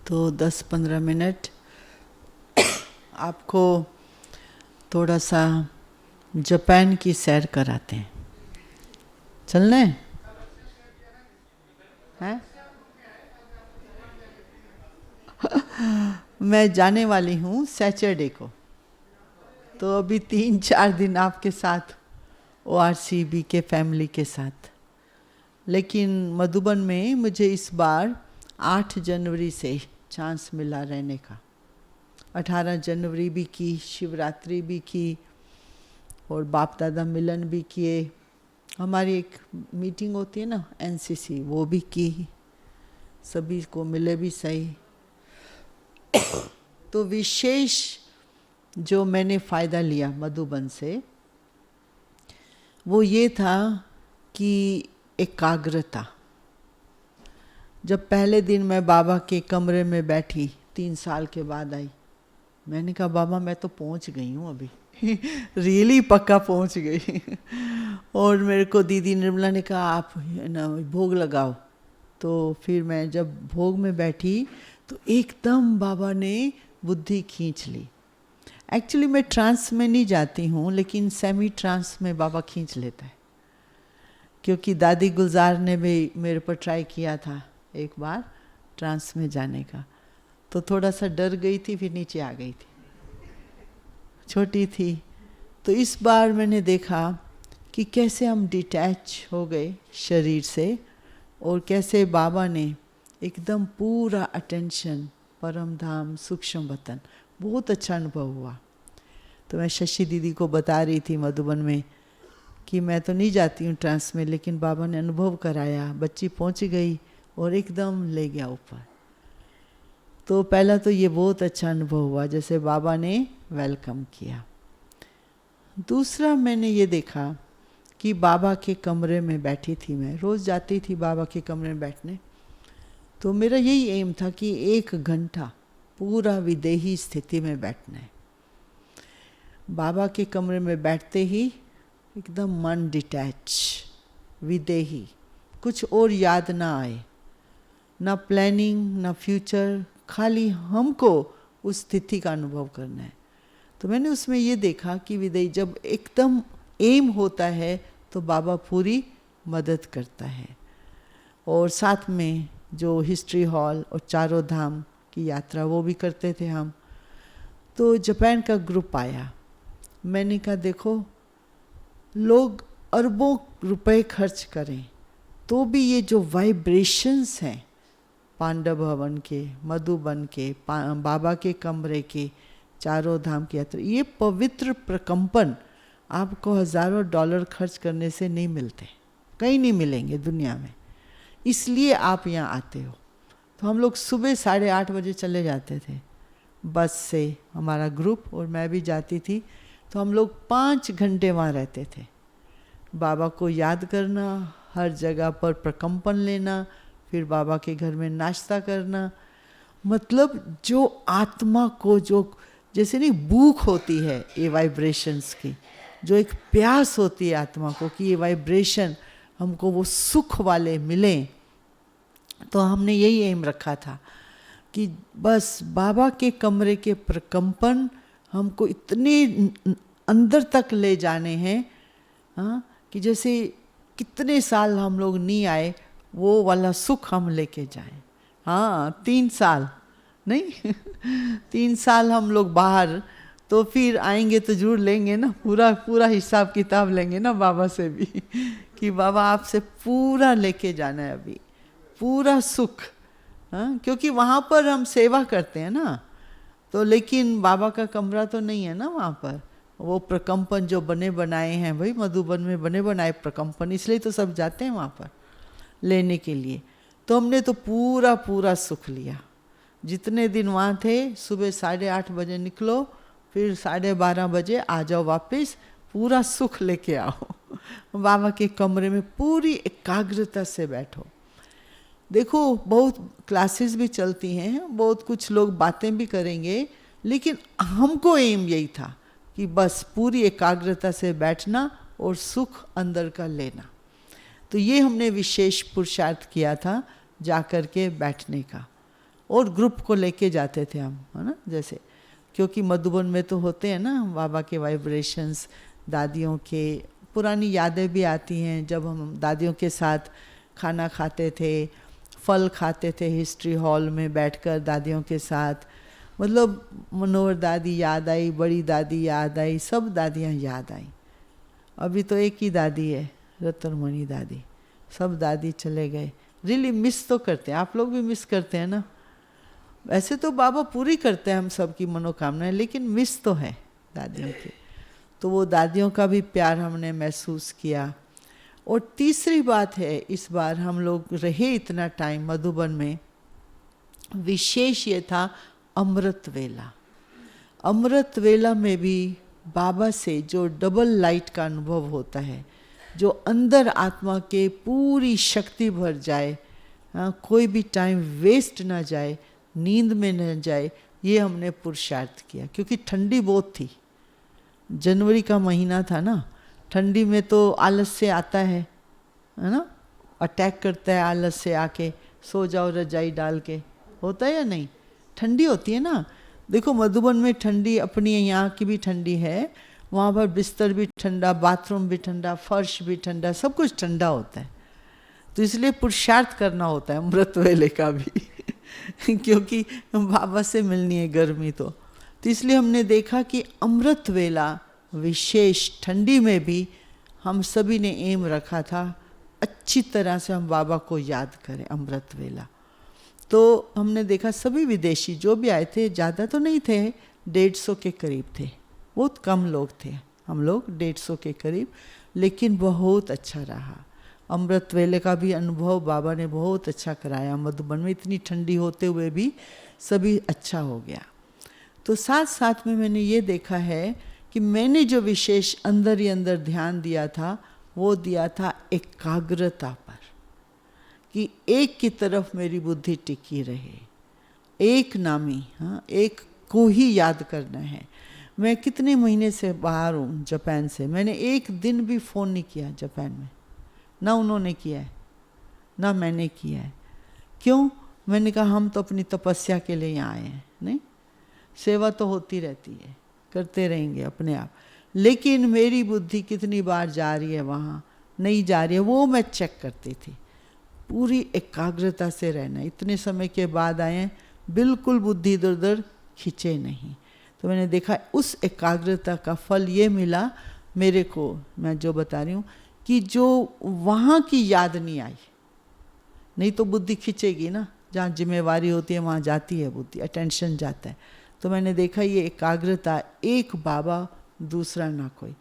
तो 10-15 मिनट आपको थोड़ा सा जापान की सैर कराते हैं। चलना है? हैं? मैं जाने वाली हूँ सैटरडे को, तो अभी 3-4 दिन आपके साथ ORCB के फैमिली के साथ। लेकिन मधुबन में मुझे इस बार 8 जनवरी से चांस मिला रहने का। 18 जनवरी भी की, शिवरात्रि भी की और बाप दादा मिलन भी किए। हमारी एक मीटिंग होती है ना NCC, वो भी की, सभी को मिले भी सही। तो विशेष जो मैंने फ़ायदा लिया मधुबन से वो ये था कि एकाग्रता। जब पहले दिन मैं बाबा के कमरे में बैठी, 3 साल के बाद आई, मैंने कहा बाबा मैं तो पहुंच गई हूँ अभी रियली पक्का पहुंच गई और मेरे को दीदी निर्मला ने कहा आप ना भोग लगाओ। तो फिर मैं जब भोग में बैठी तो एकदम बाबा ने बुद्धि खींच ली। एक्चुअली मैं ट्रांस में नहीं जाती हूँ, लेकिन सेमी ट्रांस में बाबा खींच लेता है, क्योंकि दादी गुलजार ने भी मेरे पर ट्राई किया था एक बार ट्रांस में जाने का, तो थोड़ा सा डर गई थी, फिर नीचे आ गई थी, छोटी थी। तो इस बार मैंने देखा कि कैसे हम डिटैच हो गए शरीर से और कैसे बाबा ने एकदम पूरा अटेंशन, परम धाम, सूक्ष्म वतन, बहुत अच्छा अनुभव हुआ। तो मैं शशि दीदी को बता रही थी मधुबन में कि मैं तो नहीं जाती हूँ ट्रांस में, लेकिन बाबा ने अनुभव कराया, बच्ची पहुँच गई और एकदम ले गया ऊपर। तो पहला तो ये बहुत अच्छा अनुभव हुआ, जैसे बाबा ने वेलकम किया। दूसरा मैंने ये देखा कि बाबा के कमरे में बैठी थी, मैं रोज़ जाती थी बाबा के कमरे में बैठने। तो मेरा यही एम था कि 1 घंटा पूरा विदेही स्थिति में बैठना है। बाबा के कमरे में बैठते ही एकदम मन डिटैच, विदेही, कुछ और याद ना आए, ना प्लानिंग ना फ्यूचर, खाली हमको उस स्थिति का अनुभव करना है। तो मैंने उसमें ये देखा कि विदेही जब एकदम एम होता है तो बाबा पूरी मदद करता है। और साथ में जो हिस्ट्री हॉल और चारों धाम की यात्रा वो भी करते थे हम। तो जापान का ग्रुप आया, मैंने कहा देखो लोग अरबों रुपए खर्च करें तो भी ये जो वाइब्रेशंस हैं पांडव भवन के, मधुबन के, बाबा के कमरे के, चारों धाम की यात्रा, ये पवित्र प्रकंपन आपको हज़ारों डॉलर खर्च करने से नहीं मिलते, कहीं नहीं मिलेंगे दुनिया में, इसलिए आप यहाँ आते हो। तो हम लोग सुबह 8:30 बजे चले जाते थे बस से, हमारा ग्रुप, और मैं भी जाती थी। तो हम लोग 5 घंटे वहाँ रहते थे, बाबा को याद करना, हर जगह पर प्रकंपन लेना, फिर बाबा के घर में नाश्ता करना। मतलब जो आत्मा को जो जैसे नहीं भूख होती है ये वाइब्रेशंस की, जो एक प्यास होती है आत्मा को कि ये वाइब्रेशन हमको वो सुख वाले मिलें, तो हमने यही एम रखा था कि बस बाबा के कमरे के प्रकंपन हमको इतने अंदर तक ले जाने हैं, हाँ, कि जैसे कितने साल हम लोग नहीं आए वो वाला सुख हम लेके जाएं। हाँ 3 साल नहीं 3 साल हम लोग बाहर, तो फिर आएंगे तो जरूर लेंगे ना, पूरा हिसाब किताब लेंगे ना बाबा से भी कि बाबा आपसे पूरा लेके जाना है अभी, पूरा सुख। हाँ, क्योंकि वहाँ पर हम सेवा करते हैं ना, तो लेकिन बाबा का कमरा तो नहीं है ना वहाँ पर। वो प्रकंपन जो बने बनाए हैं भाई, मधुबन में बने बनाए प्रकंपन, इसलिए तो सब जाते हैं वहाँ पर लेने के लिए। तो हमने तो पूरा सुख लिया। जितने दिन वहाँ थे, सुबह 8:30 बजे निकलो, फिर 12:30 बजे आ जाओ वापस, पूरा सुख लेके आओ बाबा के कमरे में पूरी एकाग्रता से बैठो। देखो बहुत क्लासेस भी चलती हैं, बहुत कुछ लोग बातें भी करेंगे, लेकिन हमको एम यही था कि बस पूरी एकाग्रता से बैठना और सुख अंदर का लेना। तो ये हमने विशेष पुरुषार्थ किया था जाकर के बैठने का। और ग्रुप को लेके जाते थे हम, है ना, जैसे क्योंकि मधुबन में तो होते हैं ना बाबा के वाइब्रेशंस, दादियों के पुरानी यादें भी आती हैं जब हम दादियों के साथ खाना खाते थे, फल खाते थे हिस्ट्री हॉल में बैठकर दादियों के साथ। मतलब मनोहर दादी याद आई, बड़ी दादी याद आई, सब दादियाँ याद आई। अभी तो एक ही दादी है, रतनमणि दादी, सब दादी चले गए। रियली मिस तो करते हैं, आप लोग भी मिस करते हैं ना। वैसे तो बाबा पूरी करते हैं हम सब की मनोकामनाएं, लेकिन मिस तो है दादियों की। तो वो दादियों का भी प्यार हमने महसूस किया। और तीसरी बात है, इस बार हम लोग रहे इतना टाइम मधुबन में, विशेष ये था अमृत वेला। अमृत वेला में भी बाबा से जो डबल लाइट का अनुभव होता है, जो अंदर आत्मा के पूरी शक्ति भर जाए, कोई भी टाइम वेस्ट ना जाए, नींद में न जाए, ये हमने पुरुषार्थ किया। क्योंकि ठंडी बहुत थी, जनवरी का महीना था ना, ठंडी में तो आलस से आता है ना, अटैक करता है आलस से आके, सो जाओ रजाई डाल के, होता है या नहीं, ठंडी होती है ना। देखो मधुबन में ठंडी अपनी यहाँ की भी ठंडी है, वहाँ पर बिस्तर भी ठंडा, बाथरूम भी ठंडा, फर्श भी ठंडा, सब कुछ ठंडा होता है। तो इसलिए पुरुषार्थ करना होता है अमृत वेले का भी क्योंकि बाबा से मिलनी है गर्मी तो इसलिए हमने देखा कि अमृत वेला विशेष ठंडी में भी हम सभी ने एम रखा था अच्छी तरह से हम बाबा को याद करें अमृत वेला। तो हमने देखा सभी विदेशी जो भी आए थे, ज़्यादा तो नहीं थे, 150 के करीब थे, बहुत कम लोग थे, हम लोग 150 के करीब, लेकिन बहुत अच्छा रहा। अमृत वेले का भी अनुभव बाबा ने बहुत अच्छा कराया। मधुबन में इतनी ठंडी होते हुए भी सभी अच्छा हो गया। तो साथ साथ में मैंने ये देखा है कि मैंने जो विशेष अंदर ही अंदर ध्यान दिया था, वो दिया था एकाग्रता पर, कि एक की तरफ मेरी बुद्धि टिकी रहे, एक नामी, हाँ, एक को ही याद करना है। मैं कितने महीने से बाहर हूँ जापान से, मैंने एक दिन भी फ़ोन नहीं किया जापान में, ना उन्होंने किया है ना मैंने किया है। क्यों? मैंने कहा हम तो अपनी तपस्या के लिए यहाँ आए हैं, नहीं, सेवा तो होती रहती है, करते रहेंगे अपने आप, लेकिन मेरी बुद्धि कितनी बार जा रही है वहाँ, नहीं जा रही है, वो मैं चेक करती थी। पूरी एकाग्रता से रहना, इतने समय के बाद आए हैं, बिल्कुल बुद्धि इधर उधर खींचे नहीं। तो मैंने देखा उस एकाग्रता का फल ये मिला मेरे को, मैं जो बता रही हूँ, कि जो वहाँ की याद नहीं आई, नहीं तो बुद्धि खींचेगी ना, जहाँ जिम्मेवारी होती है वहाँ जाती है बुद्धि, अटेंशन जाता है। तो मैंने देखा ये एकाग्रता, एक बाबा दूसरा ना कोई।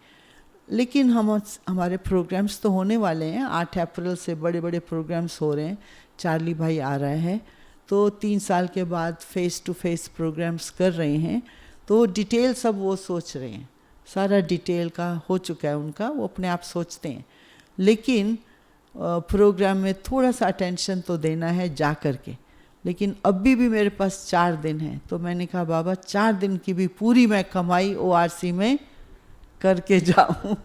लेकिन हमारे प्रोग्राम्स तो होने वाले हैं, 8 अप्रैल से बड़े बड़े प्रोग्राम्स हो रहे हैं, चार्ली भाई आ रहे हैं, तो 3 साल के बाद फेस टू फेस प्रोग्राम्स कर रहे हैं। तो डिटेल सब वो सोच रहे हैं, सारा डिटेल का हो चुका है उनका, वो अपने आप सोचते हैं। लेकिन प्रोग्राम में थोड़ा सा अटेंशन तो देना है जा कर के। लेकिन अभी भी मेरे पास 4 दिन हैं, तो मैंने कहा बाबा 4 दिन की भी पूरी मैं कमाई ORC में करके जाऊं,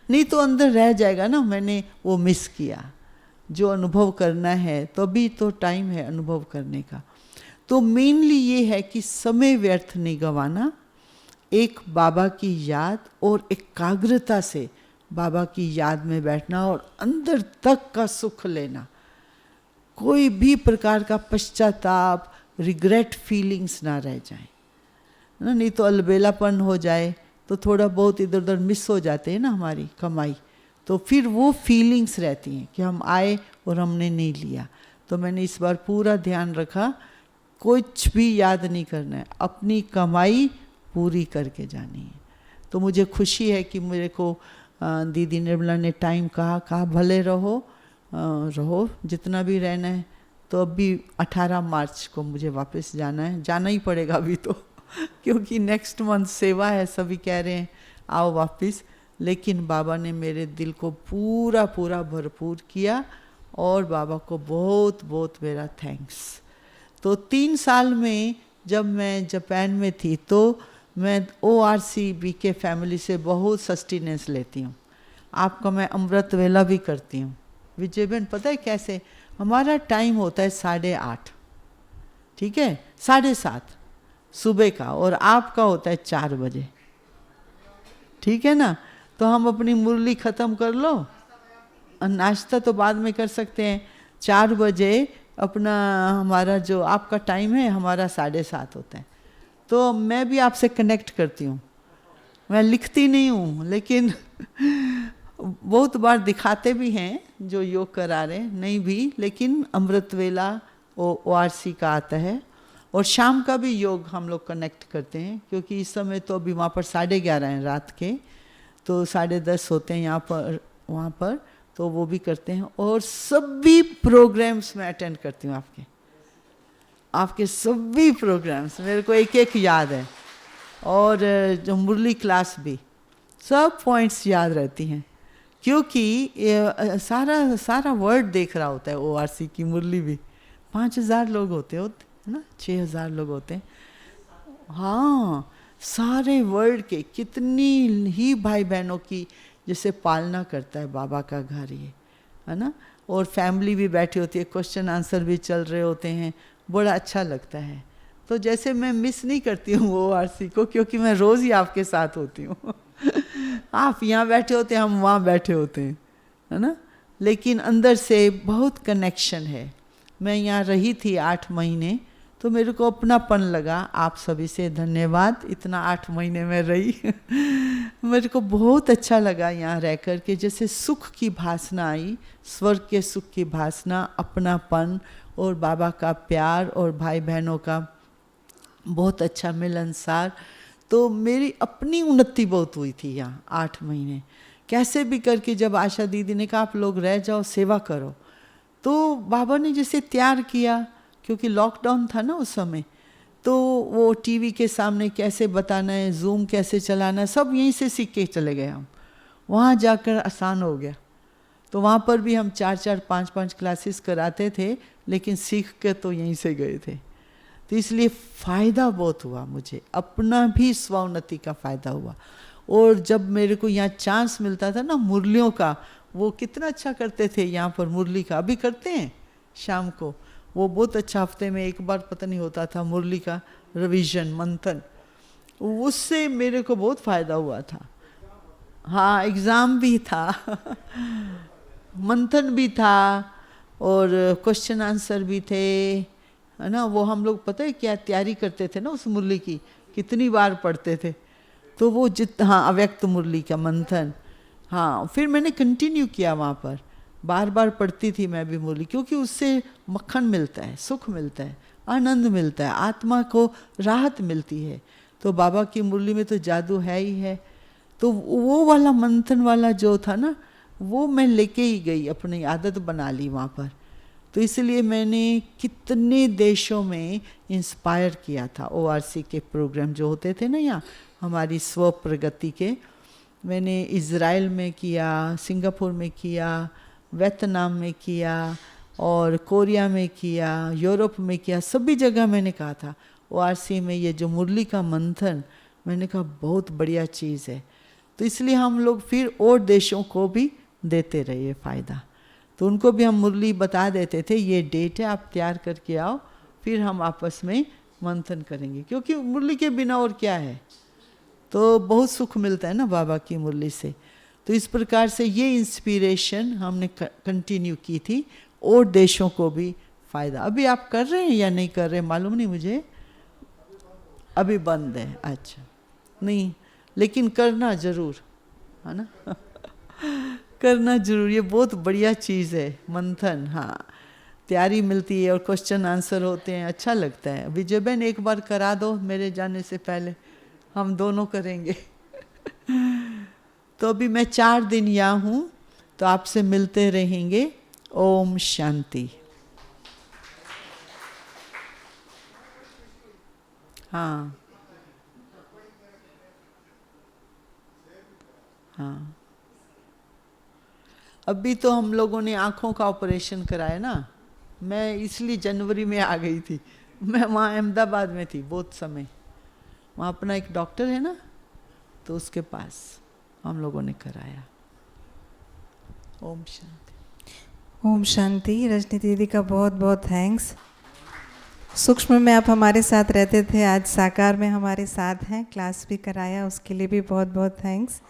नहीं तो अंदर रह जाएगा ना, मैंने वो मिस किया। जो अनुभव करना है तो अभी तो टाइम है अनुभव करने का। तो मेनली ये है कि समय व्यर्थ नहीं गंवाना, एक बाबा की याद और एकाग्रता से बाबा की याद में बैठना और अंदर तक का सुख लेना, कोई भी प्रकार का पश्चाताप, रिग्रेट फीलिंग्स ना रह जाए ना, नहीं तो अलबेलापन हो जाए तो थोड़ा बहुत इधर उधर मिस हो जाते हैं ना हमारी कमाई, तो फिर वो फीलिंग्स रहती हैं कि हम आए और हमने नहीं लिया। तो मैंने इस बार पूरा ध्यान रखा, कुछ भी याद नहीं करना है, अपनी कमाई पूरी करके जानी है। तो मुझे खुशी है कि मेरे को दीदी निर्मला ने टाइम कहा भले रहो रहो जितना भी रहना है। तो अभी 18 मार्च को मुझे वापस जाना है, जाना ही पड़ेगा अभी तो क्योंकि नेक्स्ट मंथ सेवा है, सभी कह रहे हैं आओ वापस। लेकिन बाबा ने मेरे दिल को पूरा पूरा भरपूर किया और बाबा को बहुत बहुत मेरा थैंक्स। तो 3 साल में जब मैं जापान में थी तो मैं ORCB के फैमिली से बहुत सस्टेनेंस लेती हूँ। आपका मैं अमृत वेला भी करती हूँ। विजय बहन पता है कैसे, हमारा टाइम होता है 8:30, ठीक है, 7:30 सुबह का, और आपका होता है 4 बजे, ठीक है ना। तो हम अपनी मुरली ख़त्म कर लो, नाश्ता तो बाद में कर सकते हैं। 4 बजे अपना हमारा जो आपका टाइम है, हमारा 7:30 होता है। तो मैं भी आपसे कनेक्ट करती हूँ, मैं लिखती नहीं हूँ, लेकिन बहुत बार दिखाते भी हैं जो योग करा रहे, नहीं भी, लेकिन अमृत वेला ORC का आता है, और शाम का भी योग हम लोग कनेक्ट करते हैं, क्योंकि इस समय तो अभी वहाँ पर 11:30 हैं रात के, तो 10:30 होते हैं यहाँ पर, वहाँ पर, तो वो भी करते हैं। और सभी प्रोग्राम्स में अटेंड करती हूँ, आपके सभी प्रोग्राम्स मेरे को एक एक याद है, और जो मुरली क्लास भी सब पॉइंट्स याद रहती हैं, क्योंकि सारा वर्ड देख रहा होता है। ORC की मुरली भी 5,000 लोग होते हैं ना, 6,000 लोग होते हैं। हाँ, सारे वर्ल्ड के कितनी ही भाई बहनों की जैसे पालना करता है बाबा का घर ये, है ना। और फैमिली भी बैठी होती है, क्वेश्चन आंसर भी चल रहे होते हैं, बड़ा अच्छा लगता है। तो जैसे मैं मिस नहीं करती हूँ ORC को, क्योंकि मैं रोज़ ही आपके साथ होती हूँ आप यहाँ बैठे होते हैं, हम वहाँ बैठे होते हैं, है ना। लेकिन अंदर से बहुत कनेक्शन है। मैं यहाँ रही थी 8 महीने, तो मेरे को अपनापन लगा। आप सभी से धन्यवाद, इतना 8 महीने में रही मेरे को बहुत अच्छा लगा यहाँ रह कर के, जैसे सुख की भासना आई, स्वर्ग के सुख की भासना, अपनापन और बाबा का प्यार और भाई बहनों का बहुत अच्छा मिलनसार। तो मेरी अपनी उन्नति बहुत हुई थी यहाँ 8 महीने, कैसे भी करके। जब आशा दीदी ने कहा आप लोग रह जाओ, सेवा करो, तो बाबा ने जैसे तैयार किया, क्योंकि लॉकडाउन था ना उस समय, तो वो टीवी के सामने कैसे बताना है, जूम कैसे चलाना है, सब यहीं से सीख के चले गए हम। वहाँ जाकर आसान हो गया, तो वहाँ पर भी हम 4-4, 5-5 क्लासेस कराते थे, लेकिन सीख के तो यहीं से गए थे। तो इसलिए फ़ायदा बहुत हुआ मुझे, अपना भी स्वोन्नति का फ़ायदा हुआ। और जब मेरे को यहाँ चांस मिलता था ना मुरलियों का, वो कितना अच्छा करते थे यहाँ पर मुरली का, अभी करते हैं शाम को, वो बहुत अच्छा, हफ्ते में एक बार पता नहीं होता था मुरली का रिवीजन, मंथन, उससे मेरे को बहुत फ़ायदा हुआ था। हाँ, एग्ज़ाम भी था मंथन भी था, और क्वेश्चन आंसर भी थे, है ना। वो हम लोग पता है क्या तैयारी करते थे ना उस मुरली की, कितनी बार पढ़ते थे। तो वो हाँ, अव्यक्त मुरली का मंथन, हाँ, फिर मैंने कंटिन्यू किया वहाँ पर, बार बार पढ़ती थी मैं भी मुरली, क्योंकि उससे मक्खन मिलता है, सुख मिलता है, आनंद मिलता है, आत्मा को राहत मिलती है। तो बाबा की मुरली में तो जादू है ही है। तो वो वाला मंथन वाला जो था ना, वो मैं लेके ही गई, अपनी आदत बना ली वहाँ पर। तो इसलिए मैंने कितने देशों में इंस्पायर किया था। ORC के प्रोग्राम जो होते थे ना यहाँ हमारी स्व प्रगति के, मैंने इज़राइल में किया, सिंगापुर में किया, वियतनाम में किया, और कोरिया में किया, यूरोप में किया, सभी जगह मैंने कहा था ORC में ये जो मुरली का मंथन, मैंने कहा बहुत बढ़िया चीज़ है। तो इसलिए हम लोग फिर और देशों को भी देते रहे फ़ायदा। तो उनको भी हम मुरली बता देते थे, ये डेट है, आप तैयार करके आओ, फिर हम आपस में मंथन करेंगे, क्योंकि मुरली के बिना और क्या है। तो बहुत सुख मिलता है ना बाबा की मुरली से। तो इस प्रकार से ये इंस्पिरेशन हमने कंटिन्यू की थी, और देशों को भी फ़ायदा। अभी आप कर रहे हैं या नहीं कर रहे मालूम नहीं मुझे, अभी बंद है, अच्छा नहीं, लेकिन करना ज़रूर, है ना करना जरूर, ये बहुत बढ़िया चीज़ है मंथन। हाँ, तैयारी मिलती है और क्वेश्चन आंसर होते हैं, अच्छा लगता है। विजय बहन एक बार करा दो मेरे जाने से पहले, हम दोनों करेंगे तो अभी मैं 4 दिन यहाँ हूँ, तो आपसे मिलते रहेंगे। ओम शांति। हाँ हाँ, अभी तो हम लोगों ने आँखों का ऑपरेशन कराया ना, मैं इसलिए जनवरी में आ गई थी। मैं वहाँ अहमदाबाद में थी बहुत समय, वहाँ अपना एक डॉक्टर है ना, तो उसके पास हम लोगों ने कराया। ओम शांति। ओम शांति। रजनी दीदी का बहुत बहुत थैंक्स। सूक्ष्म में आप हमारे साथ रहते थे, आज साकार में हमारे साथ हैं, क्लास भी कराया, उसके लिए भी बहुत बहुत थैंक्स।